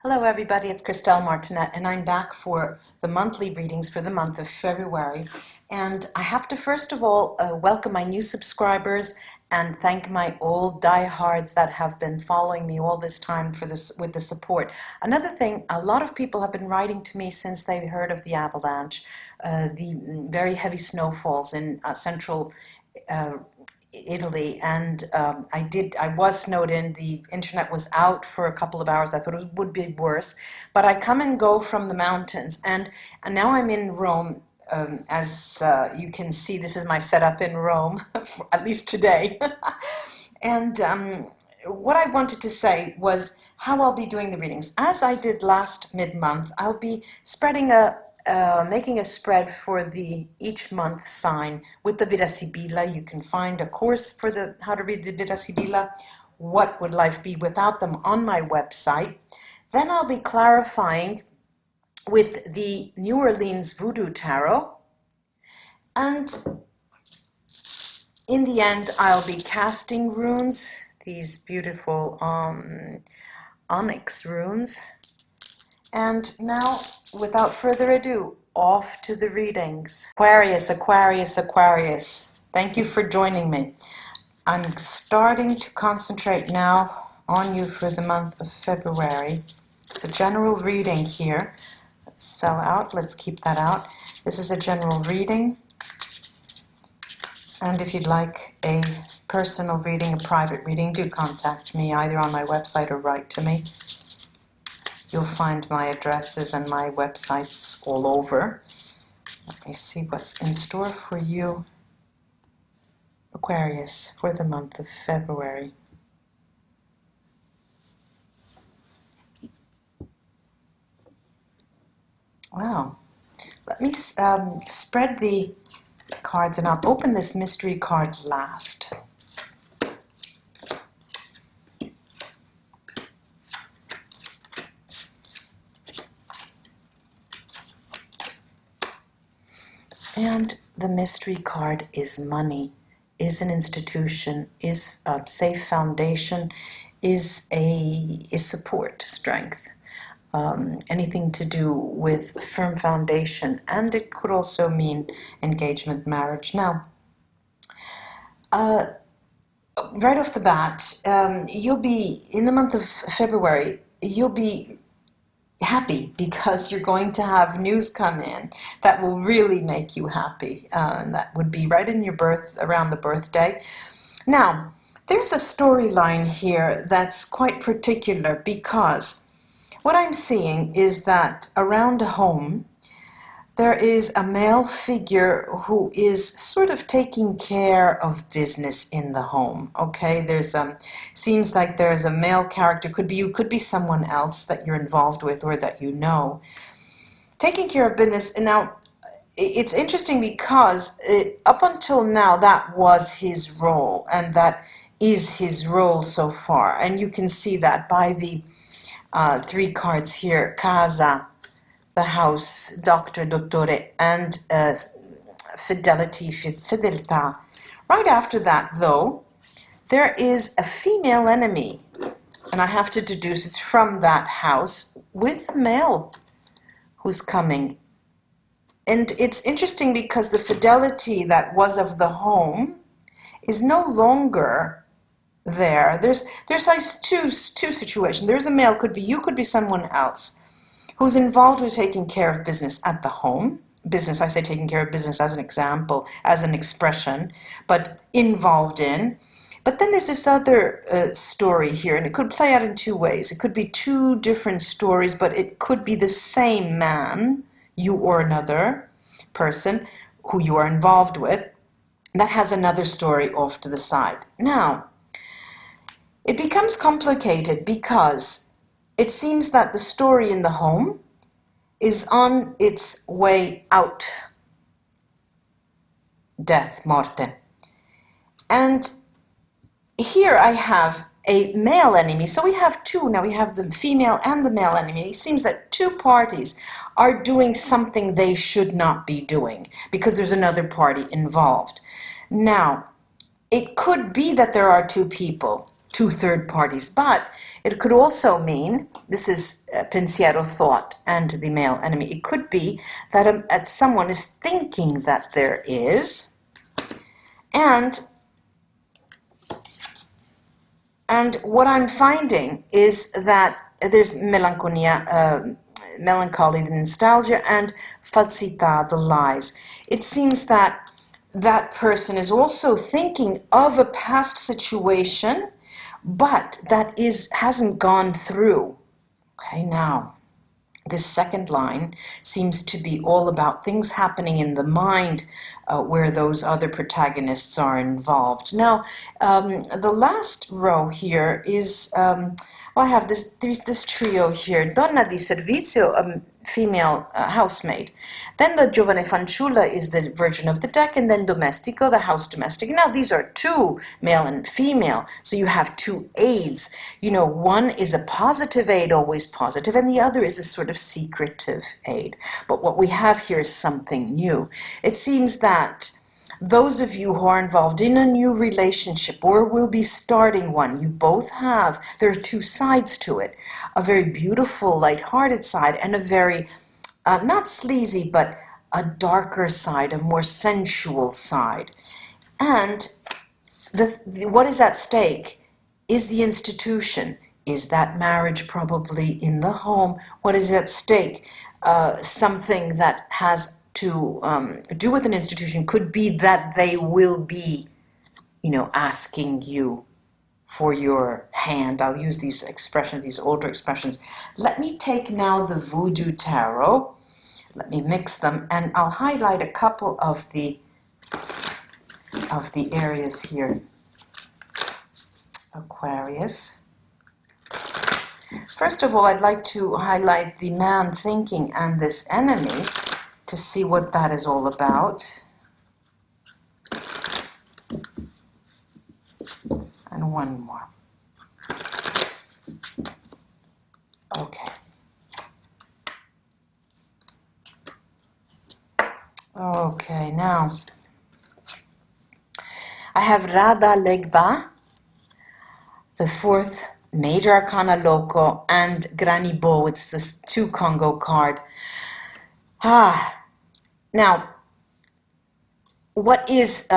Hello everybody, it's Christelle Martinette and I'm back for the monthly readings for the month of February. And I have to first of all welcome my new subscribers and thank my old diehards that have been following me all this time for this with the support. Another thing, a lot of people have been writing to me since they heard of the avalanche, the very heavy snowfalls in central Italy, and I was snowed in. The internet was out for a couple of hours. I thought it would be worse, but I come and go from the mountains, and now I'm in Rome. As you can see, this is my setup in Rome, at least today. And what I wanted to say was how I'll be doing the readings. As I did last mid-month, I'll be making a spread for the each month sign with the Vita Sibilla. You can find a course for how to read the Vita Sibilla, what would life be without them, on my website. Then I'll be clarifying with the New Orleans Voodoo Tarot, and in the end I'll be casting runes, these beautiful onyx runes. And now, without further ado, off to the readings. Aquarius, Aquarius, Aquarius. Thank you for joining me. I'm starting to concentrate now on you for the month of February. It's a general reading here. That fell out. Let's keep that out. This is a general reading. And if you'd like a personal reading, a private reading, do contact me either on my website or write to me. You'll find my addresses and my websites all over. Let me see what's in store for you, Aquarius, for the month of February. Wow. Let me spread the cards, and I'll open this mystery card last. And the mystery card is money, is an institution, is a safe foundation, is support, strength, anything to do with firm foundation, and it could also mean engagement, marriage. Now, right off the bat, you'll be, in the month of February, you'll be happy because you're going to have news come in that will really make you happy. And that would be right in your around the birthday. Now, there's a storyline here that's quite particular because what I'm seeing is that around home, there is a male figure who is sort of taking care of business in the home. Okay, seems like there's a male character. Could be you, could be someone else that you're involved with or that you know, taking care of business. And now, it's interesting because up until now, that was his role, and that is his role so far. And you can see that by the three cards here: Casa, the house, doctor, dottore, and fidelity, fidelità. Right after that, though, there is a female enemy, and I have to deduce it's from that house with the male who's coming. And it's interesting because the fidelity that was of the home is no longer there. There's two situations. There's a male, could be you, could be someone else, who's involved with taking care of business at the home. Business, I say taking care of business as an example, as an expression, but involved in. But then there's this other story here, and it could play out in two ways. It could be two different stories, but it could be the same man, you or another person who you are involved with, that has another story off to the side. Now, it becomes complicated because it seems that the story in the home is on its way out. Death, morte. And here I have a male enemy. So we have two. Now we have the female and the male enemy. It seems that two parties are doing something they should not be doing because there's another party involved. Now, it could be that there are two people two third parties. But it could also mean, this is pensiero, thought, and the male enemy. It could be that someone is thinking that there is, and what I'm finding is that there's melancholia, melancholy, the nostalgia, and falsità, the lies. It seems that that person is also thinking of a past situation, but that hasn't gone through. Okay, now, this second line seems to be all about things happening in the mind where those other protagonists are involved. Now, the last row here is, I have this trio here. Donna di servizio, a female housemaid. Then the giovane fanciulla is the virgin of the deck, and then domestico, the house domestic. Now, these are two, male and female, so you have two aids. You know, one is a positive aid, always positive, and the other is a sort of secretive aid. But what we have here is something new. It seems that those of you who are involved in a new relationship or will be starting one, you both have, there are two sides to it. A very beautiful, lighthearted side, and a very, not sleazy, but a darker side, a more sensual side. And what is at stake is the institution. Is that marriage probably in the home? What is at stake? Something that has to do with an institution. Could be that they will be, asking you for your hand. I'll use these expressions, these older expressions. Let me take now the Voodoo Tarot. Let me mix them, and I'll highlight a couple of the areas here. Aquarius. First of all, I'd like to highlight the man thinking and this enemy, to see what that is all about. And one more. Okay. Okay, now I have Rada Legba, the fourth major arcana loco, and Granibo. It's this 2 Congo card. Now, what is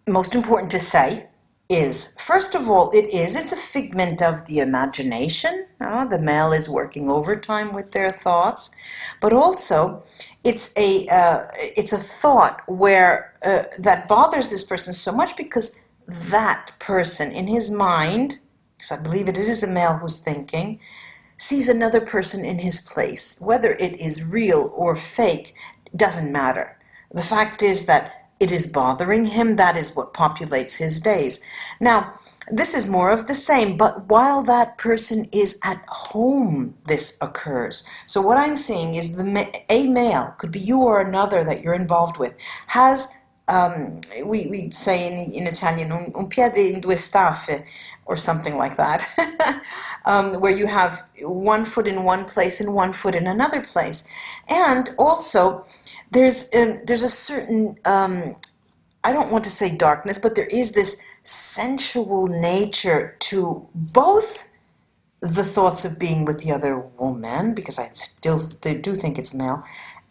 most important to say is, first of all, it's a figment of the imagination. The male is working overtime with their thoughts, but also it's a thought where that bothers this person so much because that person in his mind, because I believe it is a male who's thinking, sees another person in his place. Whether it is real or fake doesn't matter. The fact is that it is bothering him. That is what populates his days. Now, this is more of the same, but while that person is at home, this occurs. So what I'm seeing is a male, could be you or another that you're involved with, has we say in Italian, un piede in due staffe, or something like that, where you have one foot in one place and one foot in another place. And also, there's a certain, I don't want to say darkness, but there is this sensual nature to both the thoughts of being with the other woman, because I still do think it's male,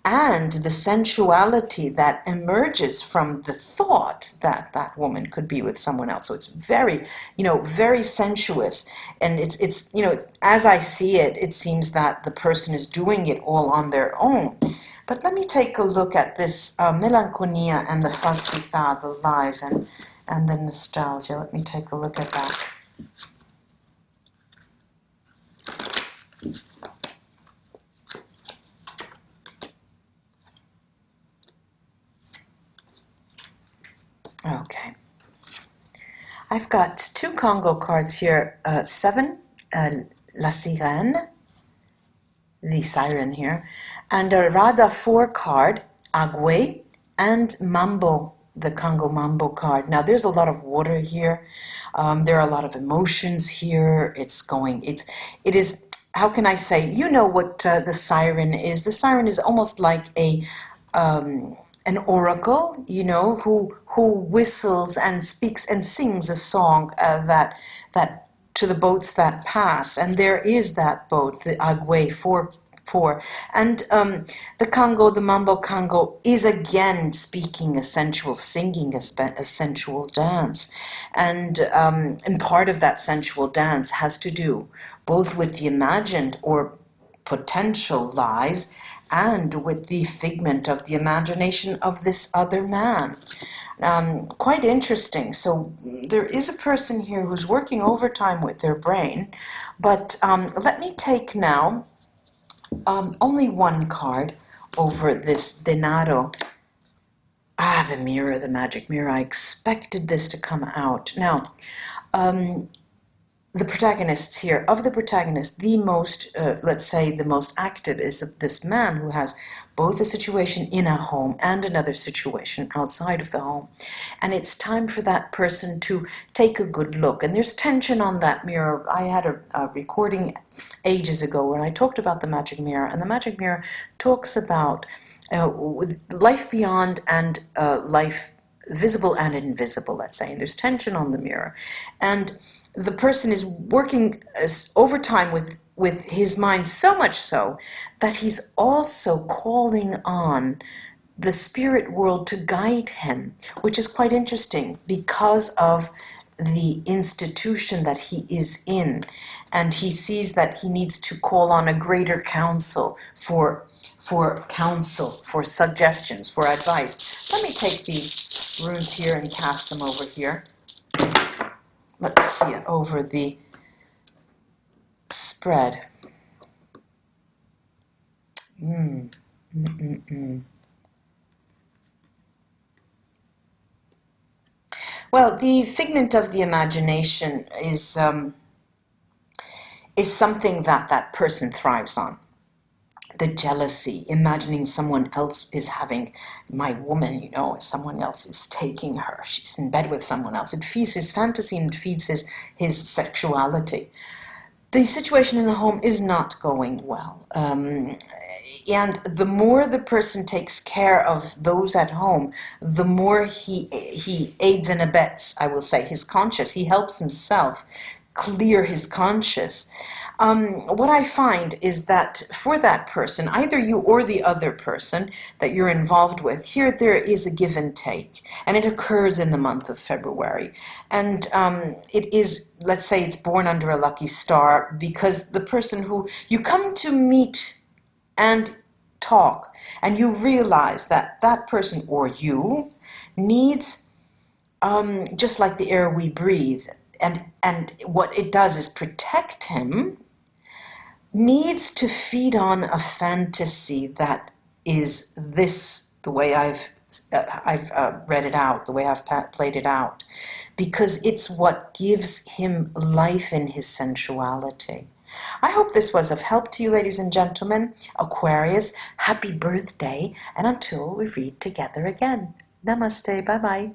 and the sensuality that emerges from the thought that that woman could be with someone else. So it's very, very sensuous. And it's as I see it, it seems that the person is doing it all on their own. But let me take a look at this melancholia and the falsità, the lies, and the nostalgia. Let me take a look at that. Okay. I've got 2 Congo cards here. 7, La Sirène, the siren here, and a Rada 4 card, Agwe, and Mambo, the Congo Mambo card. Now, there's a lot of water here. There are a lot of emotions here. It is, how can I say, you know what the siren is. The siren is almost like an an oracle, you know, who whistles and speaks and sings a song that to the boats that pass, and there is that boat, the Agwe 4, and the Congo, the Mambo Congo, is again speaking a sensual, singing a sensual dance, and part of that sensual dance has to do both with the imagined or potential lies and with the figment of the imagination of this other man. Quite interesting. So there is a person here who's working overtime with their brain, but let me take now only one card over this denaro. The mirror, the magic mirror. I expected this to come out. Now, the protagonists here, of the protagonists, the most, let's say, the most active is this man who has both a situation in a home and another situation outside of the home. And it's time for that person to take a good look. And there's tension on that mirror. I had a recording ages ago where I talked about the magic mirror, and the magic mirror talks about life beyond and life visible and invisible, let's say. And there's tension on the mirror. And the person is working overtime with his mind, so much so that he's also calling on the spirit world to guide him, which is quite interesting because of the institution that he is in. And he sees that he needs to call on a greater council for counsel, for suggestions, for advice. Let me take these runes here and cast them over here. Let's see it over the spread. Well, the figment of the imagination is something that person thrives on. The jealousy, imagining someone else is having my woman, you know, someone else is taking her. She's in bed with someone else. It feeds his fantasy and feeds his sexuality. The situation in the home is not going well. And the more the person takes care of those at home, the more he aids and abets, I will say, his conscience. He helps himself clear his conscience. What I find is that for that person, either you or the other person that you're involved with, here there is a give and take, and it occurs in the month of February. And it is, let's say it's born under a lucky star, because the person who you come to meet and talk, and you realize that that person or you needs, just like the air we breathe, and what it does is protect him, needs to feed on a fantasy that is this, the way I've read it out, the way I've played it out, because it's what gives him life in his sensuality. I hope this was of help to you, ladies and gentlemen. Aquarius, happy birthday, and until we read together again. Namaste, bye-bye.